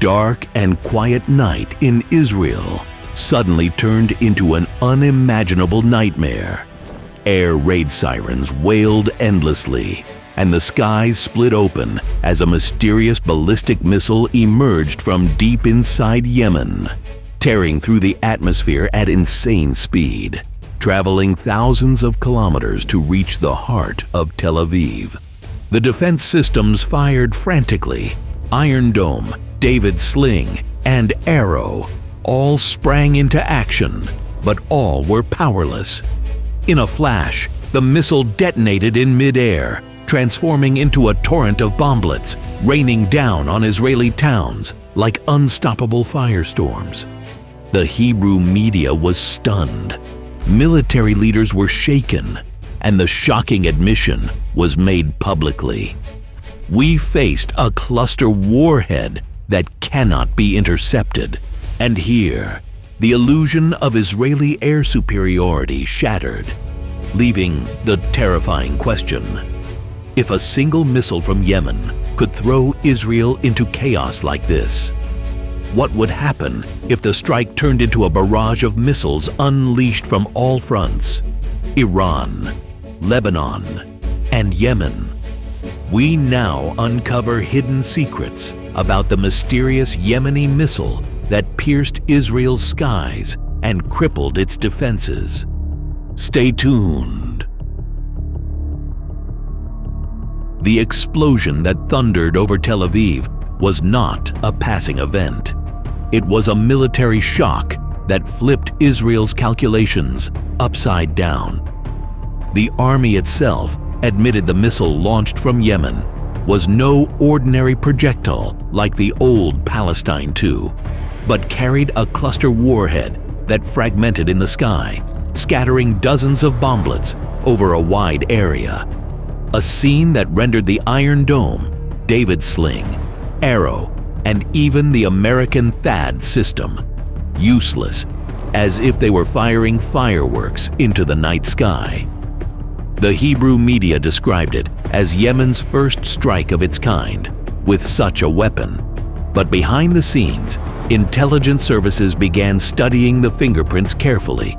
dark and quiet night in Israel suddenly turned into an unimaginable nightmare. Air raid sirens wailed endlessly, and the skies split open as a mysterious ballistic missile emerged from deep inside Yemen, tearing through the atmosphere at insane speed, traveling thousands of kilometers to reach the heart of Tel Aviv. The defense systems fired frantically. Iron Dome, David's Sling, and Arrow all sprang into action, but all were powerless. In a flash, the missile detonated in mid-air, transforming into a torrent of bomblets, raining down on Israeli towns like unstoppable firestorms. The Hebrew media was stunned. Military leaders were shaken, and the shocking admission was made publicly. We faced a cluster warhead that cannot be intercepted. And here, the illusion of Israeli air superiority shattered, leaving the terrifying question: if a single missile from Yemen could throw Israel into chaos like this, what would happen if the strike turned into a barrage of missiles unleashed from all fronts? Iran, Lebanon, and Yemen. We now uncover hidden secrets about the mysterious Yemeni missile that pierced Israel's skies and crippled its defenses. Stay tuned. The explosion that thundered over Tel Aviv was not a passing event. It was a military shock that flipped Israel's calculations upside down. The army itself admitted the missile launched from Yemen was no ordinary projectile like the old Palestine II, but carried a cluster warhead that fragmented in the sky, scattering dozens of bomblets over a wide area. A scene that rendered the Iron Dome, David's Sling, Arrow, and even the American THAAD system useless, as if they were firing fireworks into the night sky. The Hebrew media described it as Yemen's first strike of its kind with such a weapon. But behind the scenes, intelligence services began studying the fingerprints carefully.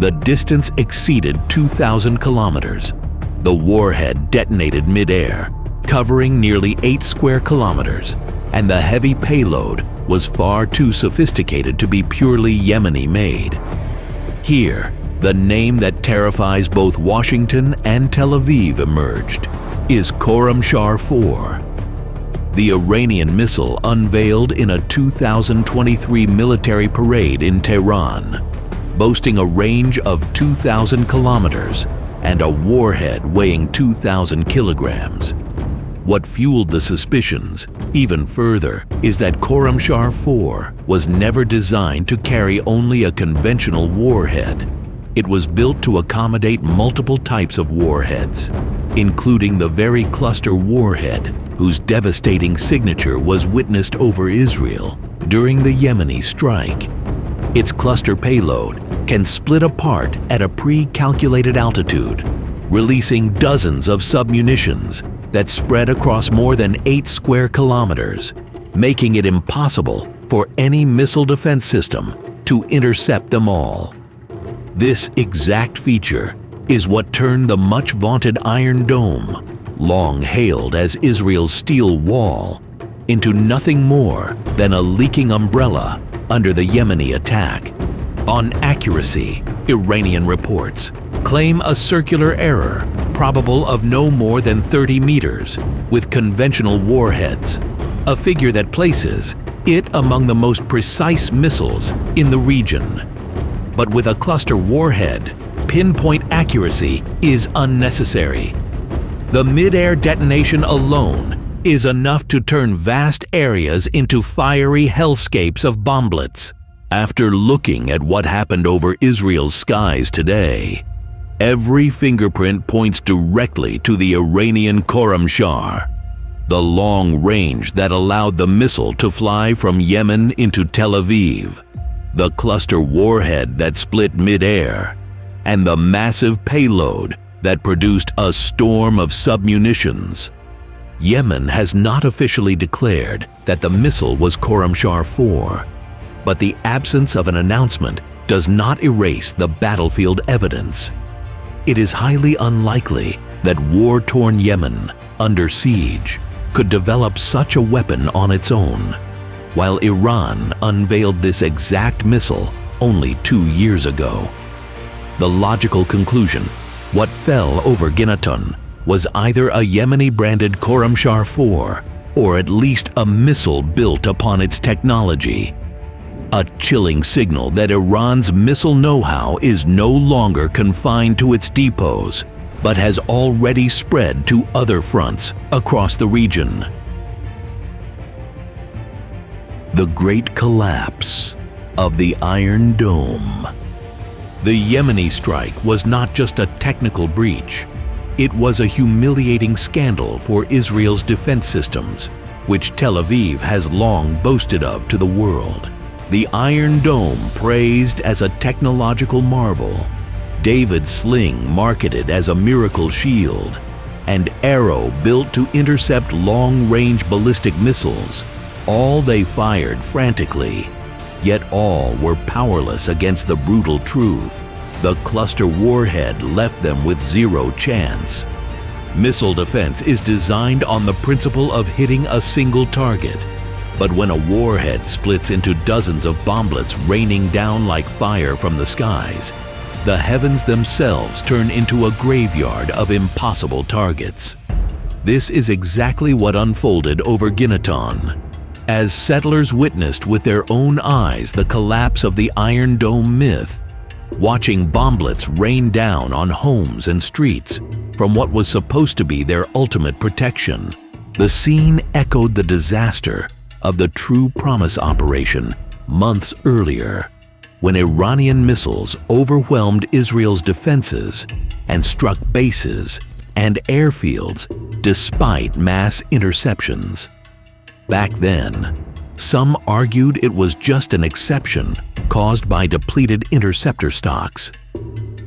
The distance exceeded 2,000 kilometers. The warhead detonated mid-air, covering nearly 8 square kilometers, and the heavy payload was far too sophisticated to be purely Yemeni-made. Here, the name that terrifies both Washington and Tel Aviv emerged: is Khorramshahr 4. The Iranian missile unveiled in a 2023 military parade in Tehran, boasting a range of 2,000 kilometers and a warhead weighing 2,000 kilograms. What fueled the suspicions even further is that Khorramshahr 4 was never designed to carry only a conventional warhead. It was built to accommodate multiple types of warheads, including the very cluster warhead whose devastating signature was witnessed over Israel during the Yemeni strike. Its cluster payload can split apart at a pre-calculated altitude, releasing dozens of submunitions that spread across more than 8 square kilometers, making it impossible for any missile defense system to intercept them all. This exact feature is what turned the much-vaunted Iron Dome, long hailed as Israel's steel wall, into nothing more than a leaking umbrella under the Yemeni attack. On accuracy, Iranian reports claim a circular error probable of no more than 30 meters with conventional warheads, a figure that places it among the most precise missiles in the region. But with a cluster warhead, pinpoint accuracy is unnecessary. The mid-air detonation alone is enough to turn vast areas into fiery hellscapes of bomblets. After looking at what happened over Israel's skies today, every fingerprint points directly to the Iranian Khorramshahr, the long range that allowed the missile to fly from Yemen into Tel Aviv, the cluster warhead that split mid-air, and the massive payload that produced a storm of submunitions. Yemen has not officially declared that the missile was Khorramshahr 4, but the absence of an announcement does not erase the battlefield evidence. It is highly unlikely that war-torn Yemen, under siege, could develop such a weapon on its own, while Iran unveiled this exact missile only 2 years ago. The logical conclusion, what fell over Ginaton, was either a Yemeni-branded Khorramshahr 4 or at least a missile built upon its technology. A chilling signal that Iran's missile know-how is no longer confined to its depots, but has already spread to other fronts across the region. The Great Collapse of the Iron Dome. The Yemeni strike was not just a technical breach. It was a humiliating scandal for Israel's defense systems, which Tel Aviv has long boasted of to the world. The Iron Dome praised as a technological marvel, David's sling marketed as a miracle shield, and Arrow built to intercept long-range ballistic missiles, all they fired frantically. Yet all were powerless against the brutal truth. The cluster warhead left them with zero chance. Missile defense is designed on the principle of hitting a single target. But when a warhead splits into dozens of bomblets raining down like fire from the skies, the heavens themselves turn into a graveyard of impossible targets. This is exactly what unfolded over Ginaton. As settlers witnessed with their own eyes the collapse of the Iron Dome myth, watching bomblets rain down on homes and streets from what was supposed to be their ultimate protection, the scene echoed the disaster of the True Promise operation months earlier, when Iranian missiles overwhelmed Israel's defenses and struck bases and airfields despite mass interceptions. Back then, some argued it was just an exception caused by depleted interceptor stocks.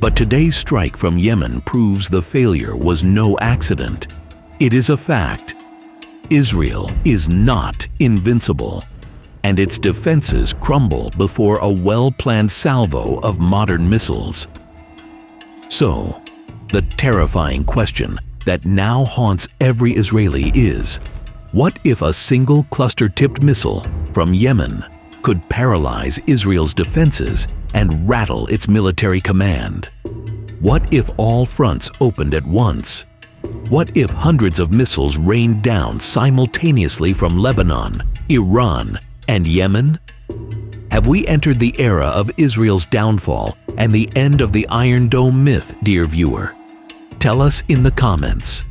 But today's strike from Yemen proves the failure was no accident. It is a fact. Israel is not invincible, and its defenses crumble before a well-planned salvo of modern missiles. So, the terrifying question that now haunts every Israeli is, what if a single cluster-tipped missile from Yemen could paralyze Israel's defenses and rattle its military command? What if all fronts opened at once? What if hundreds of missiles rained down simultaneously from Lebanon, Iran, and Yemen? Have we entered the era of Israel's downfall and the end of the Iron Dome myth, dear viewer? Tell us in the comments.